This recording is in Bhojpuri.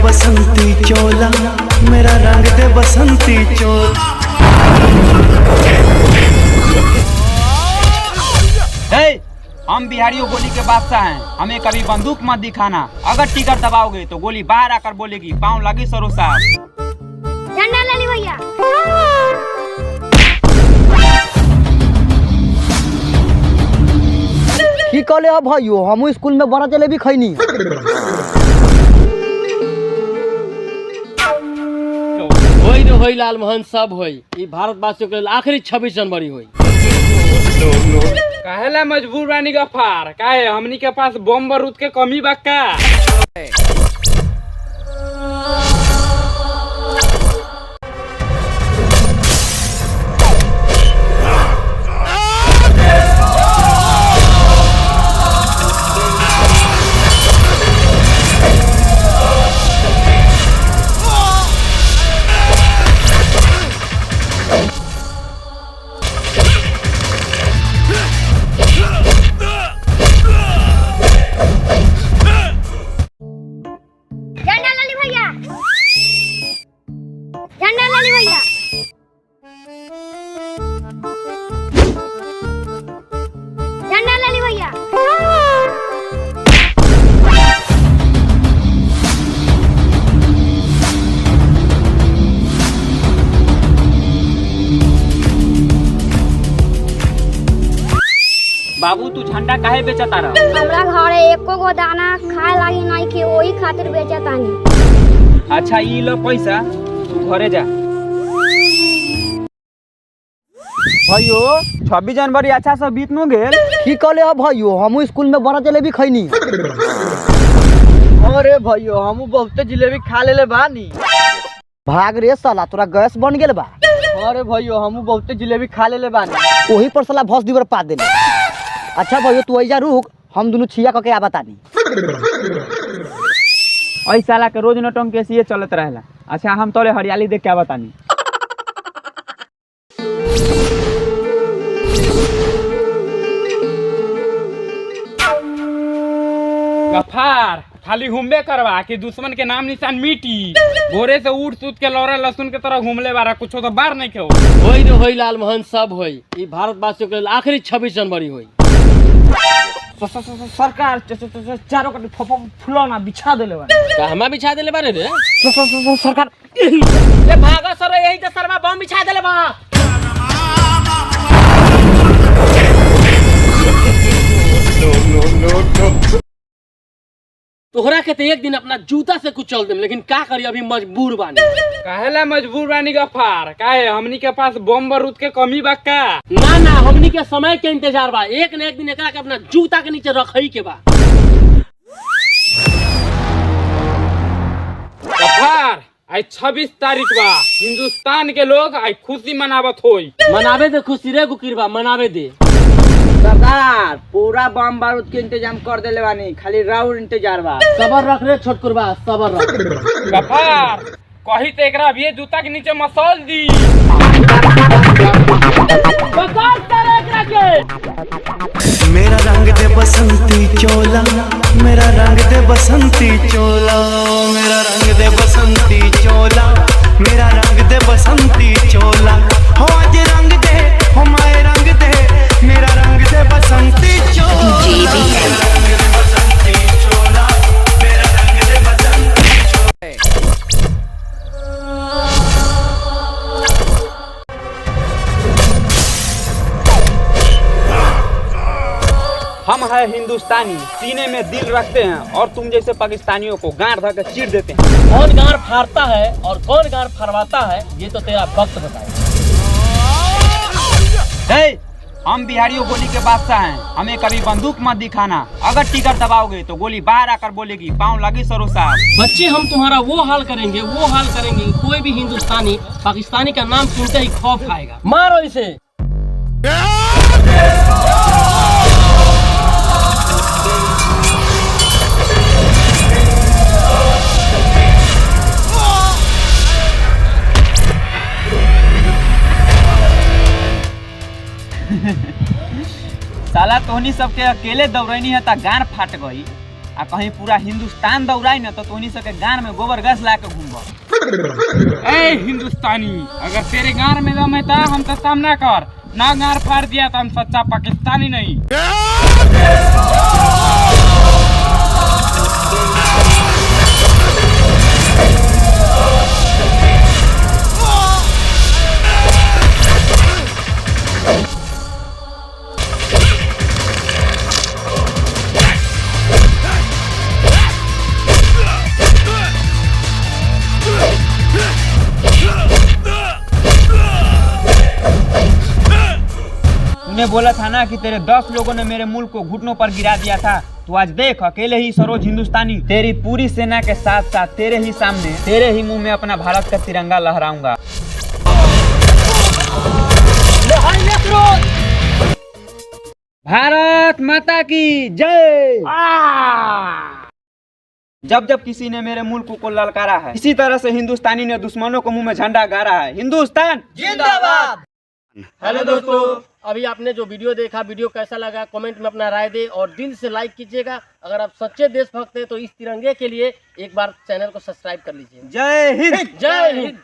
बसंती चोला, मेरा रंग दे बसंती चोला। हम बिहारियों गोली के बादशाह हैं, हमें कभी बंदूक मत दिखाना। अगर टिकर दबाओगे तो गोली बाहर आकर बोलेगी पाँव लगी सरो साहब। झंडा ले ली भैया। की कहले अब भाइयों, हम स्कूल में बड़ा जलेबी खैनी। होई लाल मोहन सब होई। ई भारतवासियों के लिए आखिरी 26 जनवरी होई। काहेला मजबूर बानी गफ्फार, काहे हमनी के पास बम बारूद के कमी बा का? बाबू तू झंडा काहे बेचता रहा? हमरा घरे एको गो दाना खाए लागी नहीं के, वही खातिर बेचतानी। अच्छा ई लो पैसा, तू घरे जा। भाइयों 26 जनवरी अच्छा से बीत नु गेल। की कहले अब भाइयों, हम स्कूल में बड़ा जलेबी खैनी। अरे भाइयों हम बहुत जिलेबी खा लेले बानी। भाग रे साला, तोरा गैस बन गेल बा। अरे भाइयों हम बहुत जिलेबी खा लेले बानी। वही पर साला भस दीवर पा देले। अच्छा भाइयों तू ऐजा रुक, हम दोनों छिया करके आ बतानी। ऐ साला के रोज नटंग के सीए चलत रहेला। अच्छा हम तोरे हरियाली देख के बतानी। गफ्फार खाली घूमबे करवा कि दुश्मन के नाम निशान मिटी। भोरे से उठ सूत के लौरा लहसुन के तरह घूमले बारा, कुछो तो बार नहीं खेओ। होई लाल मोहन सब होई। ई भारतवासियों के लिए आखिरी 26 जनवरी होई। सरकार चारों कटी फुलौना बिछा देले बा। कहमा बिछा देले बारे रे? सरकार ए भागा सर, यही तो सरवा बम बिछा देले बा। तोहरा के तो एक दिन अपना जूता से कुछ चल देम, लेकिन का करी अभी मजबूर बानी। काहेला मजबूर बानी गफ्फार, काहे हमनी के पास बम बारूद के कमी बा का? ना हमनी के समय के इंतजार बा। एक न एक दिन एकरा के अपना जूता के नीचे रखई के बा। गफ्फार आज 26 तारीख बा, हिंदुस्तान के लोग आज खुशी मनावत होई। मनावे दे खुशी रे गुकिरबा, मनावे दे। सरदार पूरा बम बारूद के इंतजाम कर देले बानी, खाली राउर इंतजार बा। सबर रख रे छोटकुरबा, सबर रख। गफ्फार कही तो एकरा भी जूता के नीचे मसल दी। बकवास कर एकरा के। मेरा रंग दे बसंती चोला, मेरा रंग दे बसंती चोला, मेरा रंग दे बसंती चोला, मेरा रंग दे बसंती चोला। हो आज रंग दे, हो माए रंग दे, मेरा रंग दे बसंती चोला, मेरा रंग दे बसंती चोला, मेरा रंग दे बसंती चोला। हम है हिंदुस्तानी, सीने में दिल रखते हैं और तुम जैसे पाकिस्तानियों को गांड धर के चीर देते हैं। कौन गांड फाड़ता है और कौन गांड फरवाता है ये तो तेरा वक्त बताएगा। हम बिहारियों गोली के बादशाह हैं, हमें कभी बंदूक मत दिखाना। अगर टिकर दबाओगे तो गोली बाहर आकर बोलेगी पाँव लगी सरो साहब। बच्चे हम तुम्हारा वो हाल करेंगे कोई भी हिंदुस्तानी पाकिस्तानी का नाम सुनते ही खौफ खाएगा। मारो इसे। साला तोहनी सबके अकेले दौड़नी है ता गान फाट गई, आ कहीं पूरा हिंदुस्तान दौड़ाई ना तो तोनी सबके गान में गोबर गैस ला के घूमब। ए हिंदुस्तानी, अगर तेरे गार में दम है तो हम तो सामना कर, ना गार फाड़ दिया तो हम सच्चा पाकिस्तानी नहीं। तूने बोला था ना कि तेरे 10 लोगों ने मेरे मुल्क को घुटनों पर गिरा दिया था, तो आज देख अकेले ही सरोज हिंदुस्तानी तेरी पूरी सेना के साथ साथ तेरे ही सामने तेरे ही मुंह में अपना भारत का तिरंगा लहराऊंगा। भारत माता की जय। जब जब किसी ने मेरे मुल्क को ललकारा है, इसी तरह से हिंदुस्तानी ने दुश्मनों को मुंह में झंडा गाड़ा है। हिंदुस्तान जिंदाबाद। हेलो दोस्तों, अभी आपने जो वीडियो देखा, वीडियो कैसा लगा कमेंट में अपना राय दे और दिल से लाइक कीजिएगा। अगर आप सच्चे देशभक्त हैं तो इस तिरंगे के लिए एक बार चैनल को सब्सक्राइब कर लीजिए। जय हिंद। जय हिंद।